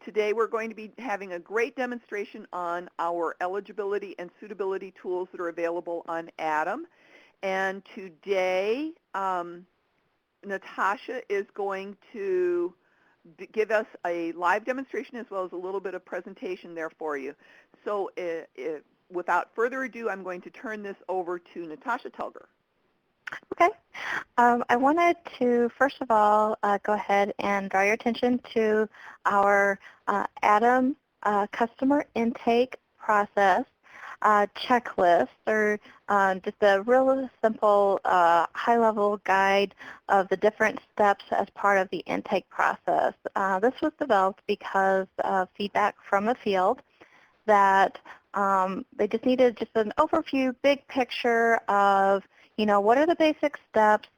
Today we're going to be having a great demonstration on our eligibility and suitability tools that are available on ATIM. And today, Natasha is going to give us a live demonstration as well as a little bit of presentation there for you. So without further ado, I'm going to turn this over to Natasha Telger. Okay. I wanted to, first of all, go ahead and draw your attention to our ATIM customer intake process checklist, or just a real simple high-level guide of the different steps as part of the intake process. This was developed because of feedback from the field that they just needed just an overview, big picture of, you know, what are the basic steps,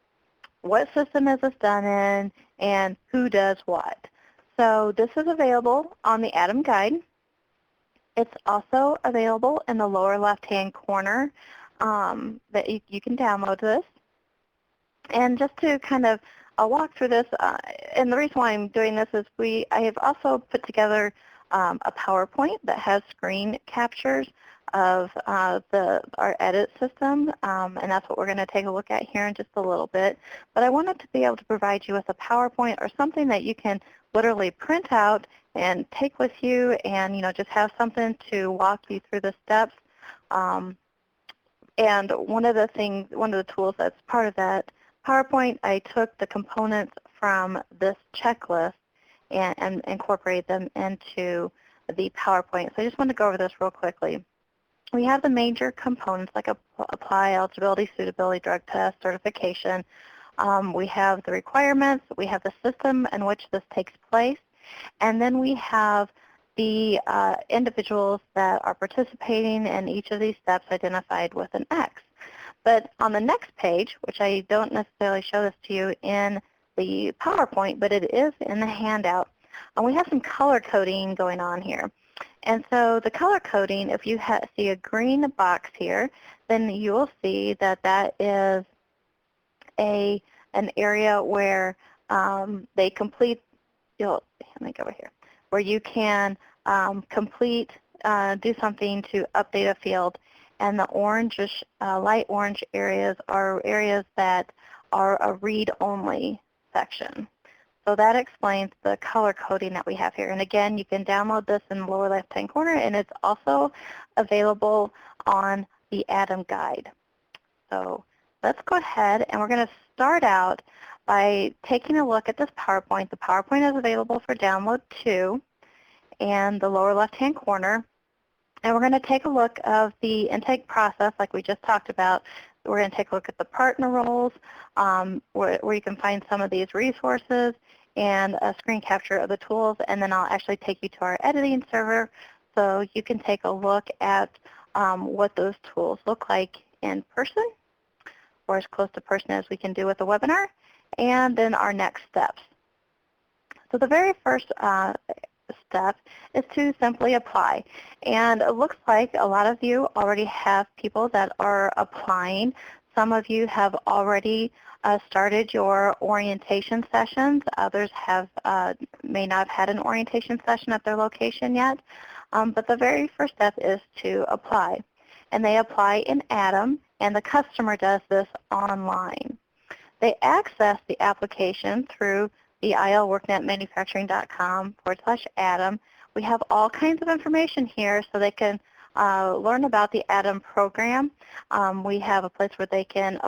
what system is this done in, and who does what. So this is available on the ATIM guide. It's also available in the lower left-hand corner that you can download this. And just to kind of walk through this, and the reason why I'm doing this is I have also put together a PowerPoint that has screen captures of our edit system, and that's what we're going to take a look at here in just a little bit. But I wanted to be able to provide you with a PowerPoint or something that you can literally print out and take with you, and just have something to walk you through the steps. And one of the tools that's part of that PowerPoint, I took the components from this checklist and incorporate them into the PowerPoint. So I just want to go over this real quickly. We have the major components like apply, eligibility, suitability, drug test, certification. We have the requirements. We have the system in which this takes place. And then we have the individuals that are participating in each of these steps identified with an X. But on the next page, which I don't necessarily show this to you in the PowerPoint, but it is in the handout, and we have some color coding going on here. And so the color coding, if you see a green box here, then you will see that that is an area where they complete, let me go over here, where you can do something to update a field. And the orangish, light orange areas are areas that are a read-only section. So that explains the color coding that we have here. And again, you can download this in the lower left-hand corner, and it's also available on the ATIM guide. So let's go ahead, and we're going to start out by taking a look at this PowerPoint. The PowerPoint is available for download too, in the lower left-hand corner. And we're going to take a look of the intake process like we just talked about. We're going to take a look at the partner roles, where you can find some of these resources, and a screen capture of the tools. And then I'll actually take you to our editing server so you can take a look at what those tools look like in person, or as close to person as we can do with a webinar, and then our next steps. So the very first step is to simply apply. And it looks like a lot of you already have people that are applying. Some of you have already started your orientation sessions. Others may not have had an orientation session at their location yet. But the very first step is to apply. And they apply in ATIM, and the customer does this online. They access the application through the ilworknetmanufacturing.com/ATIM. We have all kinds of information here so they can learn about the ATIM program. We have a place where they can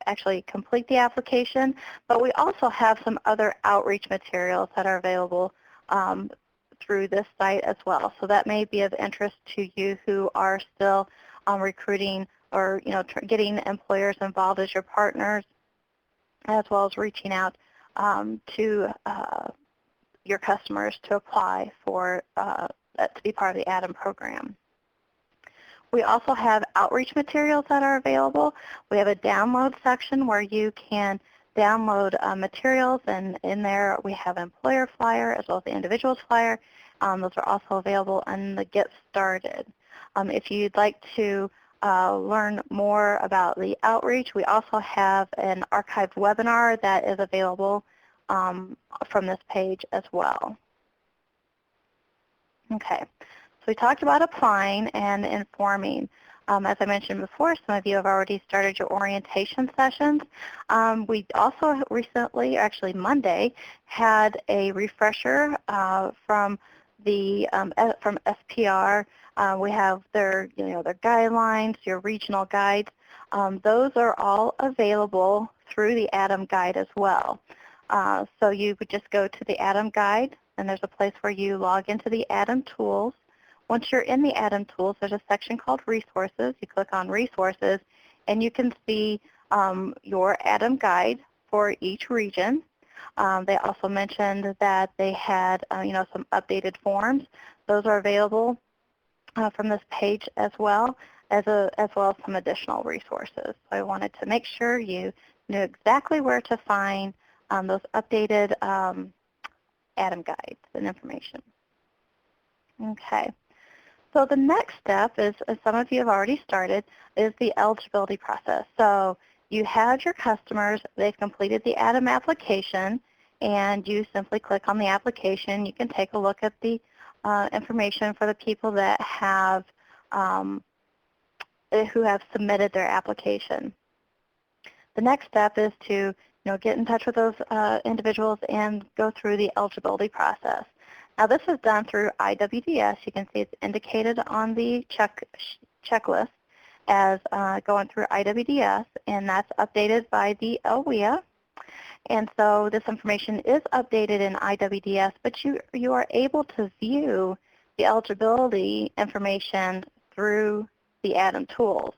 actually complete the application, but we also have some other outreach materials that are available through this site as well. So that may be of interest to you who are still recruiting or getting employers involved as your partners, as well as reaching out to your customers to apply for to be part of the ATIM program. We also have outreach materials that are available. We have a download section where you can download materials, and in there we have an employer flyer as well as the individual's flyer. Those are also available in the Get Started. If you'd like to learn more about the outreach, we also have an archived webinar that is available from this page as well. Okay, so we talked about applying and informing. As I mentioned before, some of you have already started your orientation sessions. We also recently, actually Monday, had a refresher from from SPR. We have their, their guidelines, your regional guides. Those are all available through the ATIM guide as well. So you would just go to the ATIM guide, and there's a place where you log into the ATIM tools. Once you're in the ATIM tools, there's a section called Resources. You click on Resources, and you can see your ATIM guide for each region. They also mentioned that they had, some updated forms. Those are available from this page as well as some additional resources. So I wanted to make sure you knew exactly where to find those updated ATIM guides and information. Okay. So the next step is, as some of you have already started, is the eligibility process. So you have your customers, they've completed the ATIM application, and you simply click on the application. You can take a look at the information for the people that have who have submitted their application. The next step is to get in touch with those individuals and go through the eligibility process. Now this is done through IWDS. You can see it's indicated on the checklist as going through IWDS, and that's updated by the LWIA. And so this information is updated in IWDS, but you are able to view the eligibility information through the ATIM tools.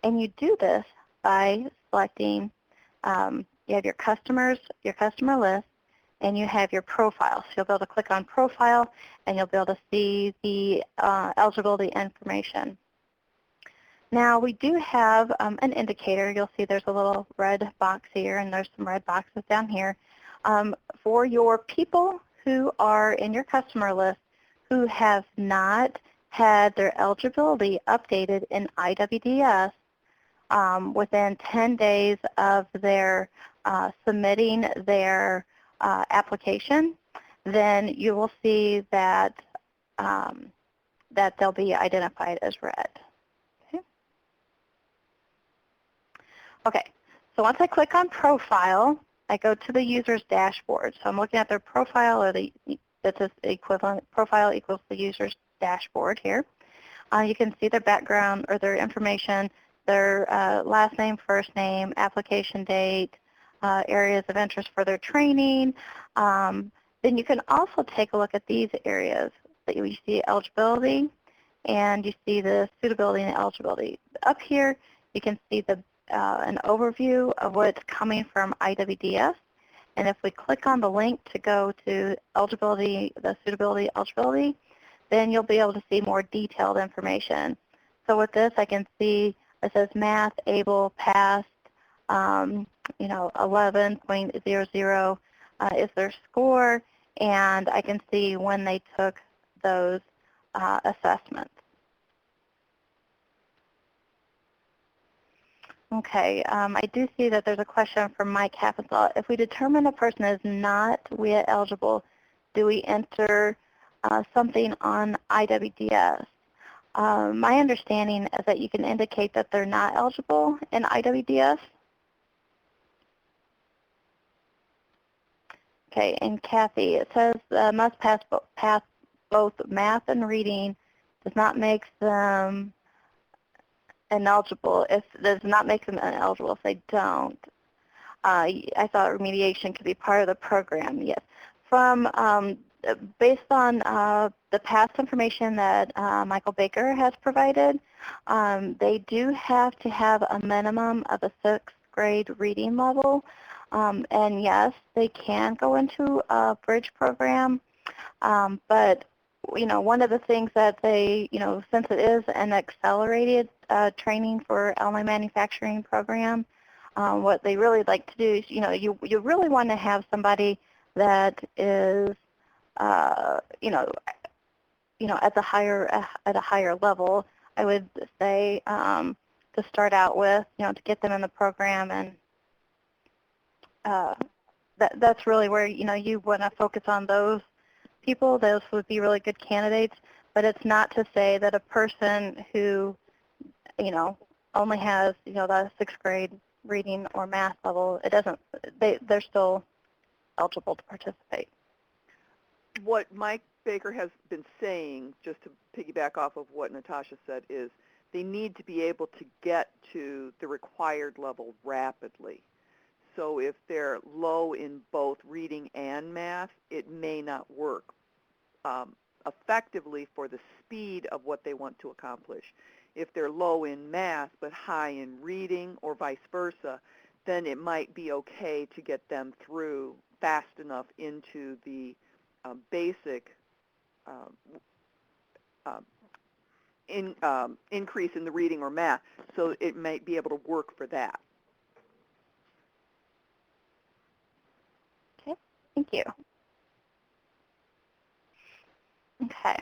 And you do this by selecting, you have your customer list, and you have your profile. So you'll be able to click on Profile, and you'll be able to see the eligibility information. Now we do have an indicator. You'll see there's a little red box here, and there's some red boxes down here. For your people who are in your customer list who have not had their eligibility updated in IWDS within 10 days of their submitting their application, then you will see that that they'll be identified as red. Okay, so once I click on Profile, I go to the user's dashboard. So I'm looking at their profile, or that's equivalent. Profile equals the user's dashboard here. You can see their background or their information, their last name, first name, application date, areas of interest for their training. Then you can also take a look at these areas that you see eligibility, and you see the suitability and eligibility. Up here, you can see an overview of what's coming from IWDS. And if we click on the link to go to eligibility, the suitability eligibility, then you'll be able to see more detailed information. So with this, I can see it says math, able, passed, 11.00 is their score, and I can see when they took those assessments. Okay, I do see that there's a question from Mike Happenthal. If we determine a person is not WIA eligible, do we enter something on IWDS? My understanding is that you can indicate that they're not eligible in IWDS. Okay, and Kathy, it says must pass both math and reading does not make them ineligible. If does not make them ineligible if they don't. I thought remediation could be part of the program. Yes, from based on the past information that Michael Baker has provided, they do have to have a minimum of a 6th grade reading level. And yes, they can go into a bridge program, but one of the things that they, since it is an accelerated training for LMI manufacturing program, what they really like to do is, you really want to have somebody that is, at a higher level. I would say to start out with, to get them in the program and that's really where, you know, you want to focus on those people. Those would be really good candidates. But it's not to say that a person who, you know, only has, you know, the 6th grade reading or math level, it doesn't, they're still eligible to participate. What Mike Baker has been saying, just to piggyback off of what Natasha said, is they need to be able to get to the required level rapidly. So if they're low in both reading and math, it may not work effectively for the speed of what they want to accomplish. If they're low in math but high in reading or vice versa, then it might be okay to get them through fast enough into the basic increase in the reading or math, so it might be able to work for that. Okay, thank you. Okay.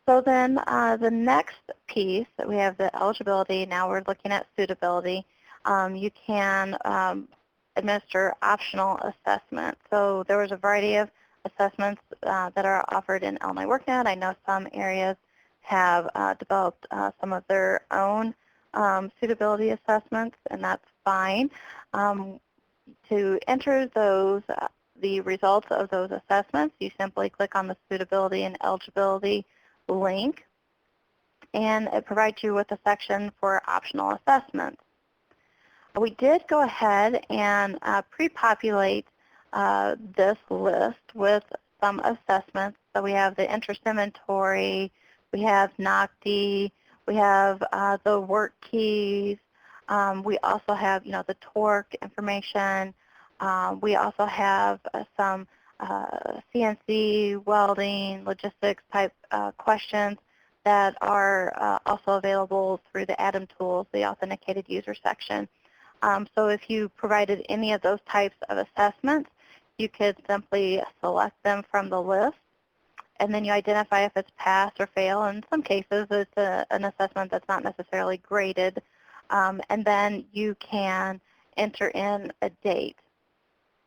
So then the next piece that we have, the eligibility, now we're looking at suitability. You can administer optional assessments. So there was a variety of assessments that are offered in Illinois WorkNet. I know some areas have developed some of their own suitability assessments, and that's fine. To enter those, the results of those assessments, you simply click on the suitability and eligibility link, and it provides you with a section for optional assessments. We did go ahead and pre-populate this list with some assessments. So we have the interest inventory, we have NOCD, we have the work keys, we also have, you know, the torque information. We also have some CNC, welding, logistics type questions that are also available through the ATIM tools, the authenticated user section. So if you provided any of those types of assessments, you could simply select them from the list, and then you identify if it's pass or fail. In some cases, it's an assessment that's not necessarily graded, and then you can enter in a date.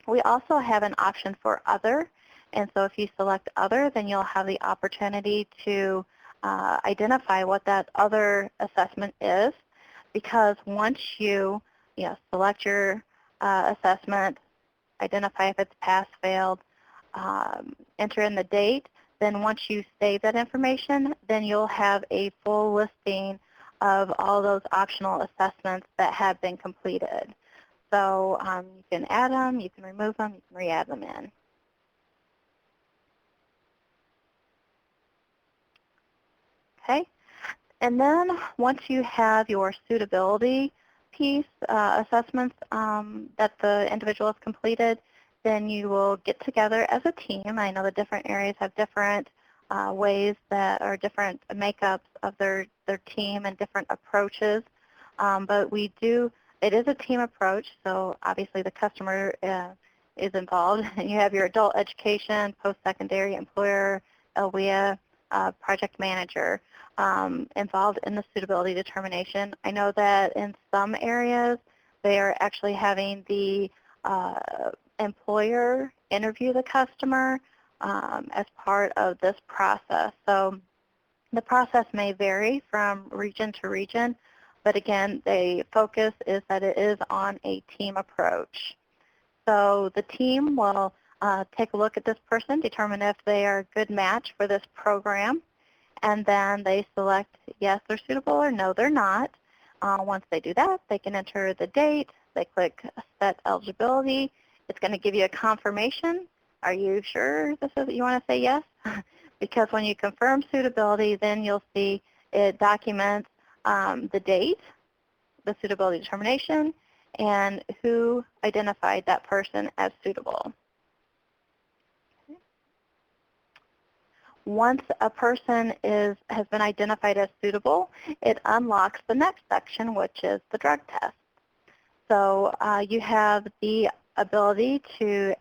We also have an option for other, and so if you select other, then you'll have the opportunity to identify what that other assessment is, because once you select your assessment, identify if it's pass, failed, enter in the date, then once you save that information, then you'll have a full listing of all those optional assessments that have been completed. So you can add them, you can remove them, you can re-add them in. Okay, and then once you have your suitability piece assessments that the individual has completed, then you will get together as a team. I know the different areas have different ways that are different makeups of their team and different approaches, but it is a team approach, so obviously the customer is involved. You have your adult education, post-secondary, employer, LWIA, project manager involved in the suitability determination. I know that in some areas they are actually having the employer interview the customer as part of this process. So the process may vary from region to region, but again, the focus is that it is on a team approach. So the team will take a look at this person, determine if they are a good match for this program, and then they select yes, they're suitable, or no, they're not. Once they do that, they can enter the date. They click set eligibility. It's going to give you a confirmation. Are you sure this is you want to say yes? Because when you confirm suitability, then you'll see it documents the date, the suitability determination, and who identified that person as suitable. Once a person has been identified as suitable, it unlocks the next section, which is the drug test. So you have the ability to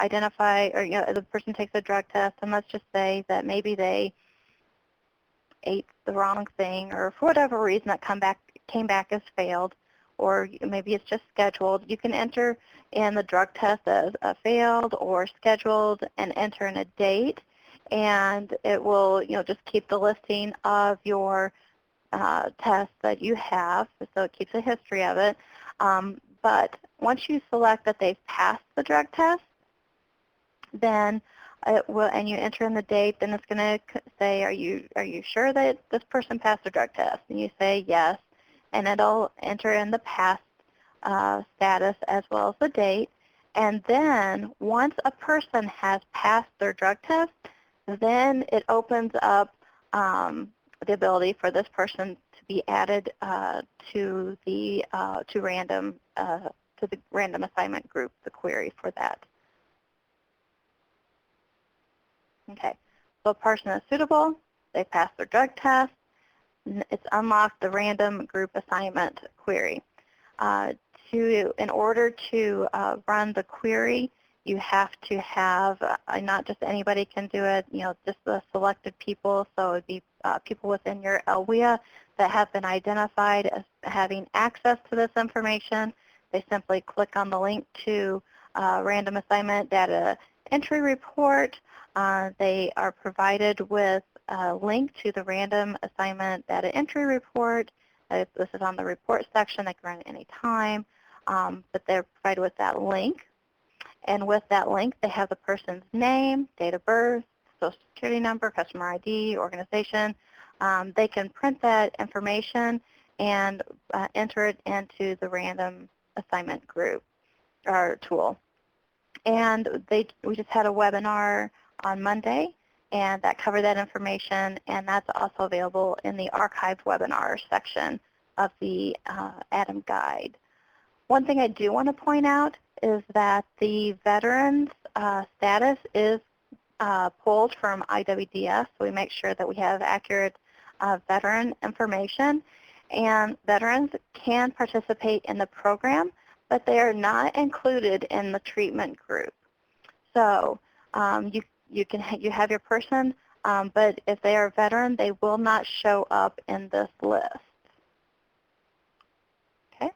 identify, or the person takes a drug test, and let's just say that maybe they ate the wrong thing, or for whatever reason that came back as failed. or maybe it's just scheduled. You can enter in the drug test as failed or scheduled and enter in a date, and it will just keep the listing of your tests that you have, so it keeps a history of it. But once you select that they've passed the drug test, then it will, and you enter in the date, then it's going to say, are you sure that this person passed the drug test? And you say yes, and it'll enter in the pass status as well as the date. And then once a person has passed their drug test, then it opens up the ability for this person to be added to the random assignment group, the query for that. Okay, so a person is suitable, they pass their drug test, it's unlocked the random group assignment query. In order to run the query, you have to have, not just anybody can do it, just the selected people, so it would be people within your LWIA that have been identified as having access to this information. They simply click on the link to Random Assignment Data Entry Report. They are provided with a link to the Random Assignment Data Entry Report. This is on the report section. They can run it any time, but they're provided with that link. And with that link, they have the person's name, date of birth, social security number, customer ID, organization. They can print that information and enter it into the random assignment group or tool. And we just had a webinar on Monday, and that covered that information, and that's also available in the archived webinar section of the ATIM guide. One thing I do want to point out is that the veterans status is pulled from IWDS, so we make sure that we have accurate veteran information. And veterans can participate in the program, but they are not included in the treatment group. So you have your person, but if they are a veteran, they will not show up in this list. Okay.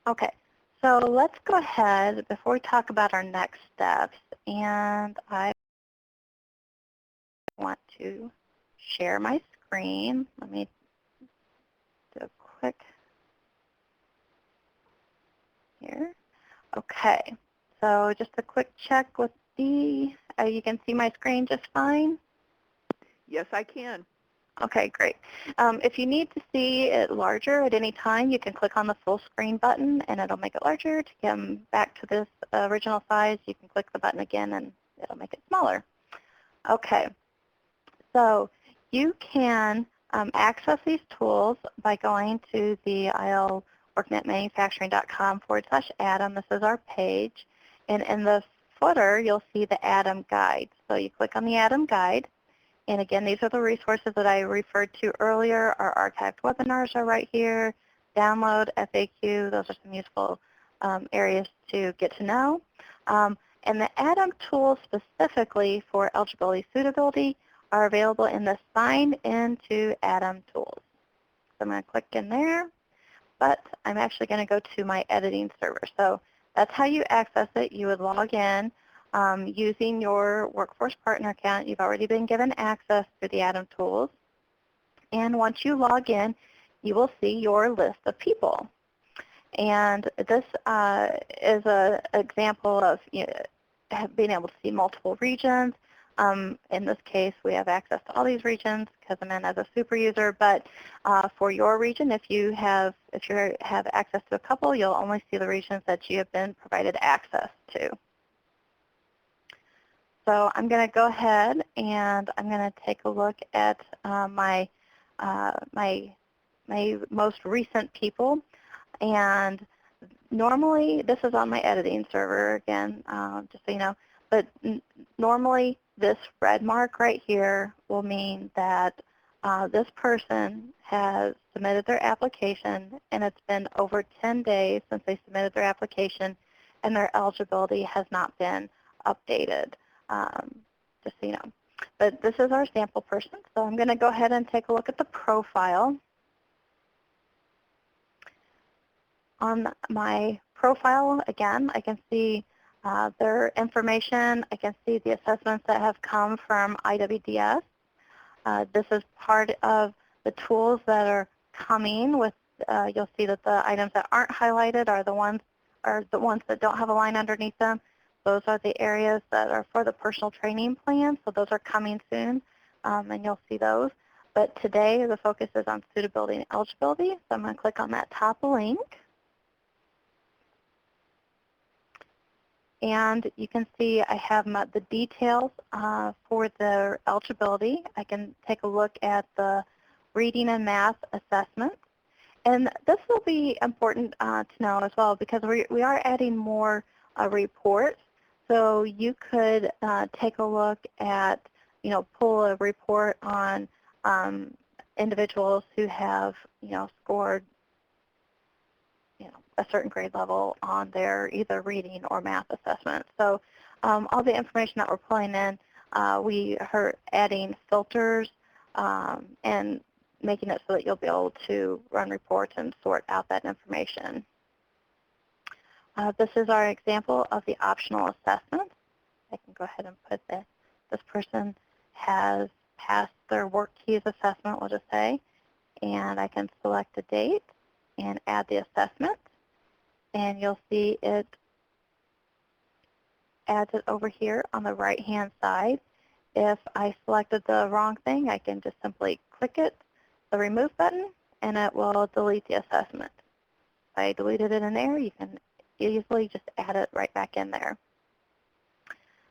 Okay. So let's go ahead before we talk about our next steps, and I want to share my screen. Let me do a quick here. Okay, so just a quick check with the, you can see my screen just fine? Yes, I can. Okay, great. If you need to see it larger at any time, you can click on the full screen button and it'll make it larger. To come back to this original size, you can click the button again and it'll make it smaller. Okay, so you can access these tools by going to the ilworknetmanufacturing.com/ATIM. This is our page. And in the footer, you'll see the ATIM guide. So you click on the ATIM guide. And again, these are the resources that I referred to earlier. Our archived webinars are right here. Download, FAQ, those are some useful areas to get to know. And the ATIM tools specifically for eligibility suitability are available in the Sign Into ATIM tools. So I'm going to click in there, but I'm actually going to go to my editing server. So that's how you access it. You would log in using your Workforce Partner account. You've already been given access to the ATIM tools. And once you log in, you will see your list of people. And this is an example of being able to see multiple regions. In this case, we have access to all these regions because I'm in as a super user. But for your region, if you have access to a couple, you'll only see the regions that you have been provided access to. So I'm going to go ahead and I'm going to take a look at my most recent people. And normally, this is on my editing server again, just so you know. But normally, this red mark right here will mean that this person has submitted their application, and it's been over 10 days since they submitted their application, and their eligibility has not been updated, just so you know. But this is our sample person, so I'm going to go ahead and take a look at the profile. On my profile, again, I can see their information. I can see the assessments that have come from IWDS. This is part of the tools that are coming with, you'll see that the items that aren't highlighted are the ones that don't have a line underneath them. Those are the areas that are for the personal training plan, so those are coming soon, and you'll see those. But today the focus is on suitability and eligibility, so I'm going to click on that top link. And you can see I have the details for the eligibility. I can take a look at the reading and math assessment. And this will be important to know as well because we are adding more reports. So you could take a look at, pull a report on individuals who have, scored a certain grade level on their either reading or math assessment. So all the information that we're pulling in, we are adding filters and making it so that you'll be able to run reports and sort out that information. This is our example of the optional assessment. I can go ahead and put this person has passed their work keys assessment, we'll just say, and I can select a date and add the assessment. And you'll see it adds it over here on the right-hand side. If I selected the wrong thing, I can just simply click it, the remove button, and it will delete the assessment. If I deleted it in there, you can easily just add it right back in there.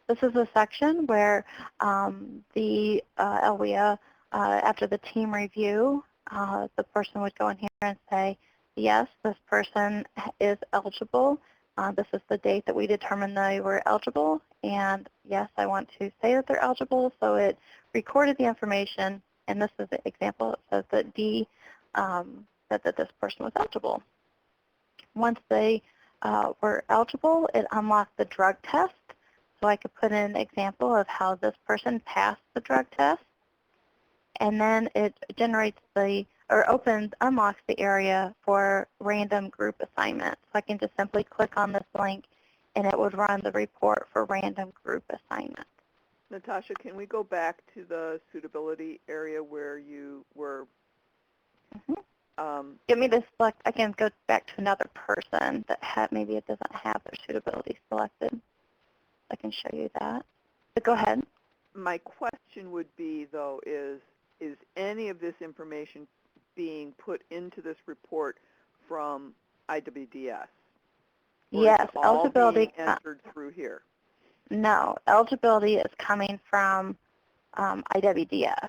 This is a section where the LWIA, after the team review, the person would go in here and say, yes, this person is eligible. This is the date that we determined they were eligible. And yes, I want to say that they're eligible. So it recorded the information. And this is the example. It says that D said that this person was eligible. Once they were eligible, it unlocked the drug test. So I could put in an example of how this person passed the drug test. And then it generates unlocks the area for random group assignment. So I can just simply click on this link and it would run the report for random group assignment. Natasha, can we go back to the suitability area where you were? Get me to select, I can go back to another person that maybe it doesn't have their suitability selected. I can show you that. But go ahead. My question would be, though, is any of this information being put into this report from IWDS? Yes, eligibility being entered through here? No, eligibility is coming from IWDS.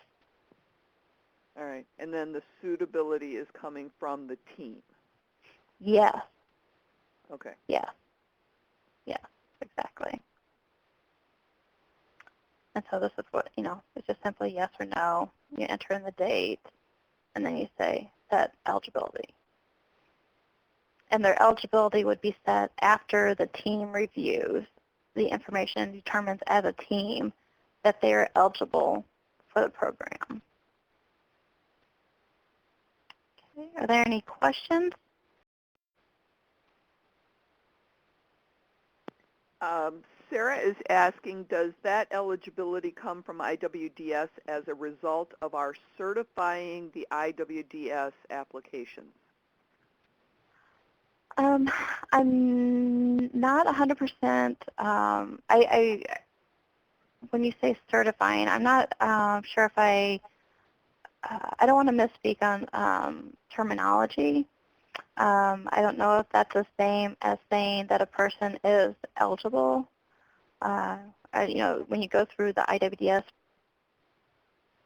All right, and then the suitability is coming from the team? Yes. Okay. Yes. Yes, exactly. And so this is what, it's just simply yes or no. You enter in the date, and then you say set eligibility. And their eligibility would be set after the team reviews the information and determines as a team that they are eligible for the program. Okay, are there any questions? Sarah is asking, does that eligibility come from IWDS as a result of our certifying the IWDS applications? I'm not 100%. When you say certifying, I'm not sure if I don't want to misspeak on terminology. I don't know if that's the same as saying that a person is eligible. When you go through the IWDS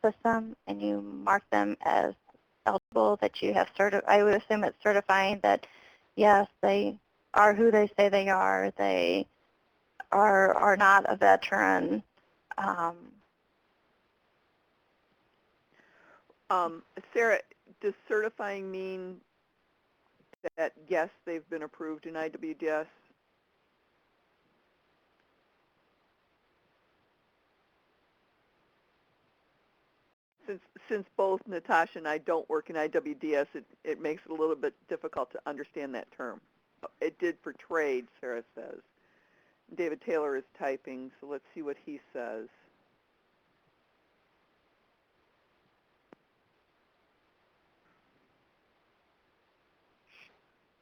system and you mark them as eligible, that you have I would assume it's certifying that yes, they are who they say they are. They are not a veteran. Sarah, does certifying mean that, yes, they've been approved in IWDS? since both Natasha and I don't work in IWDS, it makes it a little bit difficult to understand that term. It did for trade, Sarah says. David Taylor is typing, so let's see what he says.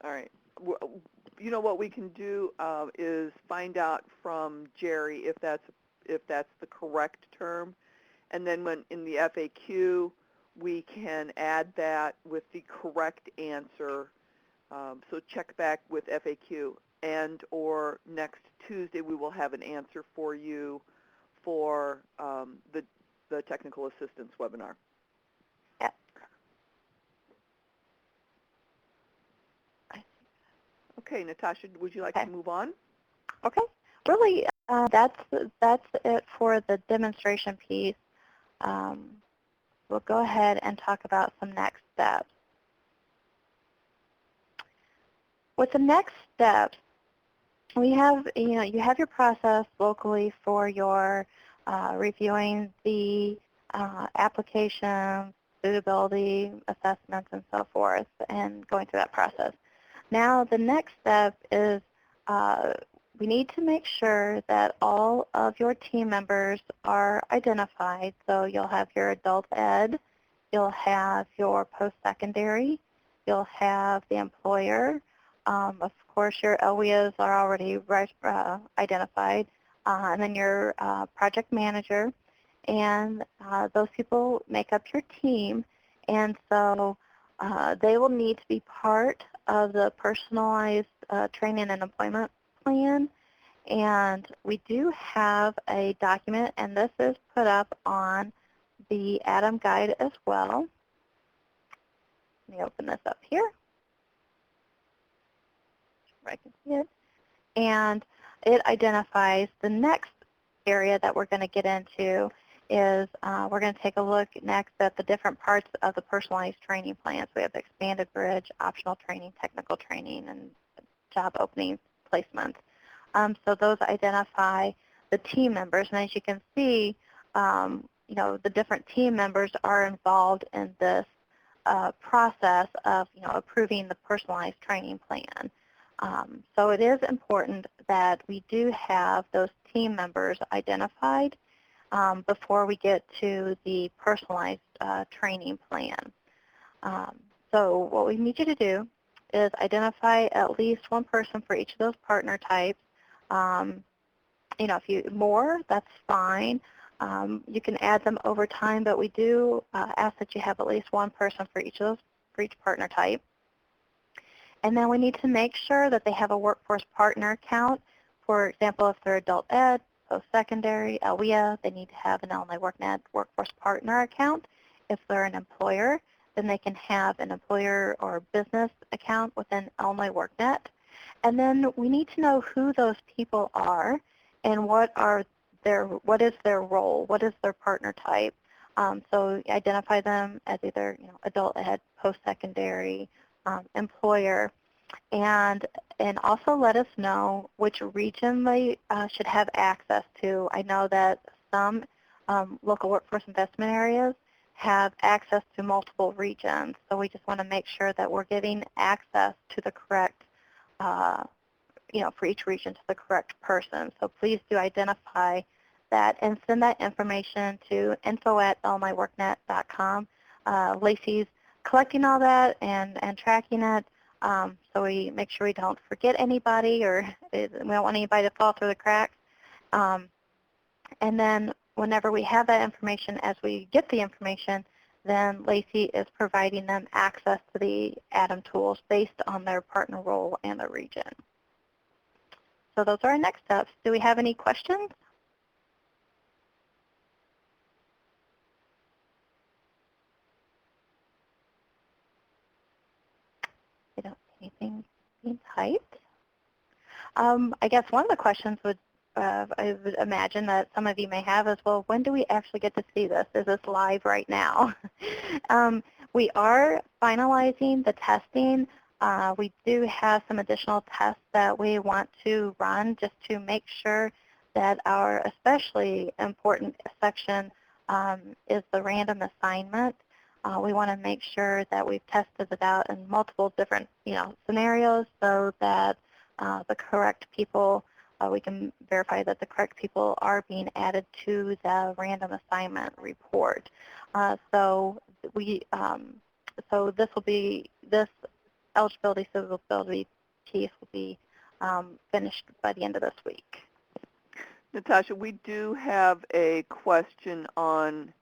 All right. You know what we can do is find out from Jerry if that's the correct term, and then when in the FAQ we can add that with the correct answer. So check back with FAQ, and or next Tuesday we will have an answer for you for the technical assistance webinar. Yeah. Okay, Natasha, would you like to move on? Okay. Really, that's it for the demonstration piece. We'll go ahead and talk about some next steps. With the next steps, we have, you have your process locally for your reviewing the application, suitability assessments, and so forth, and going through that process. Now, the next step is we need to make sure that all of your team members are identified. So you'll have your adult ed, you'll have your post-secondary, you'll have the employer. Of course, your LWIAs are already identified, and then your project manager. And those people make up your team, and so they will need to be part of the personalized training and employment plan. And we do have a document, and this is put up on the ATIM guide as well. Let me open this up here where I can see it. And it identifies the next area that we're going to get into is we're going to take a look next at the different parts of the personalized training plans. We have expanded bridge, optional training, technical training, and job opening placements. So those identify the team members, and as you can see, the different team members are involved in this process of approving the personalized training plan. So it is important that we do have those team members identified before we get to the personalized training plan. So what we need you to do is identify at least one person for each of those partner types. If you more, that's fine. You can add them over time, but we do ask that you have at least one person for each partner type. And then we need to make sure that they have a workforce partner account. For example, if they're adult ed, post-secondary, LWIA, they need to have an Illinois WorkNet workforce partner account. If they're an employer, then they can have an employer or business account within Illinois WorkNet. And then we need to know who those people are and what is their role, what is their partner type. So identify them as either adult ed, post-secondary, employer, and also let us know which region they should have access to. I know that some local workforce investment areas have access to multiple regions, so we just want to make sure that we're giving access to the correct, for each region to the correct person. So please do identify that and send that information to info@illinoisworknet.com. Lacey's collecting all that and tracking it, so we make sure we don't forget anybody, or we don't want anybody to fall through the cracks. And then whenever we have that information, as we get the information, then Lacey is providing them access to the ATIM tools based on their partner role and their region. So those are our next steps. Do we have any questions? I don't see anything being typed. I guess one of the questions would, I would imagine that some of you may have is, well, when do we actually get to see this? Is this live right now? We are finalizing the testing. We do have some additional tests that we want to run just to make sure that our especially important section is the random assignment. We want to make sure that we've tested it out in multiple different, scenarios so that the correct people, we can verify that the correct people are being added to the random assignment report. So this eligibility suitability piece will be finished by the end of this week. Natasha, we do have a question on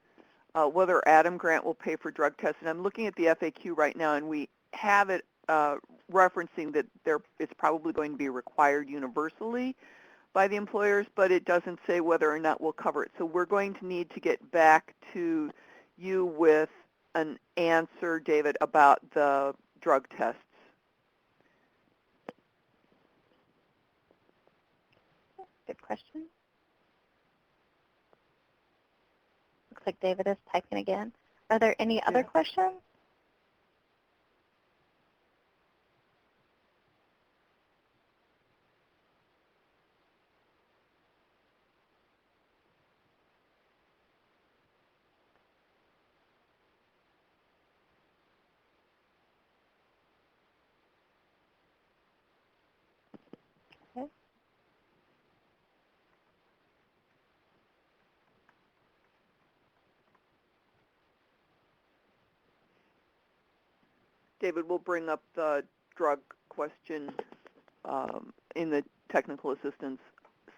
whether ATIM grant will pay for drug tests. And I'm looking at the FAQ right now, and we have it referencing that it's probably going to be required universally by the employers, but it doesn't say whether or not we'll cover it. So we're going to need to get back to you with an answer, David, about the drug tests. Good question. Looks like David is typing again. Are there any other questions? Okay. David, we'll bring up the drug question in the technical assistance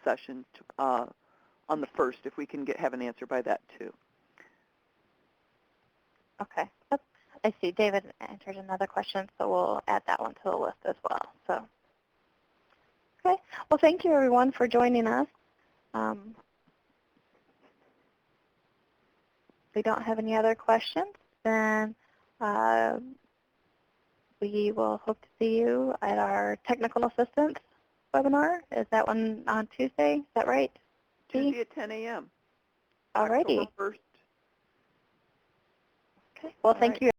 session on the 1st, if we can have an answer by that too. Okay. Yep. I see David entered another question, so we'll add that one to the list as well. So, okay. Well, thank you everyone for joining us. If we don't have any other questions, then we will hope to see you at our technical assistance webinar. Is that one on Tuesday? Is that right? Tuesday at 10 a.m. All righty. October 1st. Okay. Well, thank you.